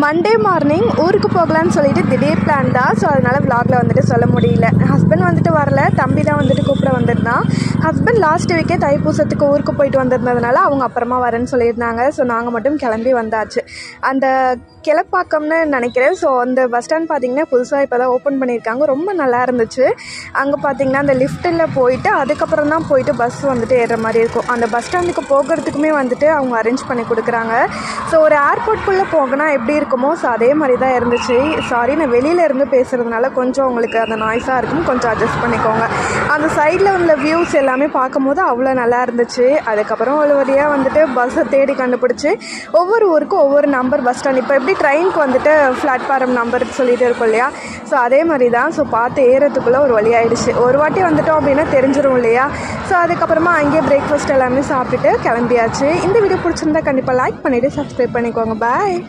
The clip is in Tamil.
மண்டே மார்னிங் ஊருக்கு போகலான்னு சொல்லிட்டு திடீர் பிளான் தான். ஸோ அதனால் விலாகில் வந்துட்டு சொல்ல முடியல. ஹஸ்பண்ட் வந்துட்டு வரல, தம்பி தான் வந்துட்டு கூப்பிட வந்திருந்தான். ஹஸ்பண்ட் லாஸ்ட் வீக்கே தைப்பூசத்துக்கு ஊருக்கு போயிட்டு வந்திருந்ததுனால அவங்க அப்புறமா வரேன்னு சொல்லியிருந்தாங்க. ஸோ நாங்கள் மட்டும் கிளம்பி வந்தாச்சு. அந்த கிளப்பாக்கம்னு நினைக்கிறேன். ஸோ அந்த பஸ் ஸ்டாண்ட் பார்த்திங்கன்னா புதுசாக இப்போ தான் ஓப்பன் பண்ணியிருக்காங்க. ரொம்ப நல்லா இருந்துச்சு. அங்கே பார்த்திங்கன்னா அந்த லிஃப்ட்டில் போயிட்டு அதுக்கப்புறம் தான் போயிட்டு பஸ் வந்துட்டு ஏறுற மாதிரி இருக்கும். அந்த பஸ் ஸ்டாண்டுக்கு போகிறதுக்குமே வந்துட்டு அவங்க அரேஞ்ச் பண்ணி கொடுக்குறாங்க. ஸோ ஒரு ஏர்போர்ட்குள்ளே போகனா எப்படி இருக்குமோ ஸோ அதே மாதிரி தான் இருந்துச்சு. சாரி, நான் வெளியில் இருந்து பேசுகிறதுனால கொஞ்சம் உங்களுக்கு அந்த நாய்ஸாக இருக்கும், கொஞ்சம் அட்ஜஸ்ட் பண்ணிக்கோங்க. அந்த சைடில் உள்ள வியூஸ் எல்லாமே பார்க்கும்போது அவ்வளோ நல்லா இருந்துச்சு. அதுக்கப்புறம் ஒரு வழியாக வந்துட்டு பஸ்ஸை தேடி கண்டுபிடிச்சி ஒவ்வொரு ஊருக்கும் ஒவ்வொரு நம்பர் பஸ் ஸ்டாண்ட், இப்போ எப்படி ட்ரெயினுக்கு வந்துட்டு பிளாட்ஃபார்ம் நம்பர் சொல்லிட்டு இருக்கோம் இல்லையா, ஸோ அதே மாதிரி தான். ஸோ பார்த்து ஏறத்துக்குள்ளே ஒரு வழி ஆகிடுச்சு. ஒரு வாட்டி வந்துட்டோம் அப்படின்னா தெரிஞ்சிடும் இல்லையா. ஸோ அதுக்கப்புறமா அங்கேயே பிரேக்ஃபாஸ்ட் எல்லாமே சாப்பிட்டுட்டு கிளம்பியாச்சு. இந்த வீடியோ பிடிச்சிருந்தா கண்டிப்பாக லைக் பண்ணிவிட்டு சப்ஸ்கிரைப் பண்ணிக்கோங்க. பாய்.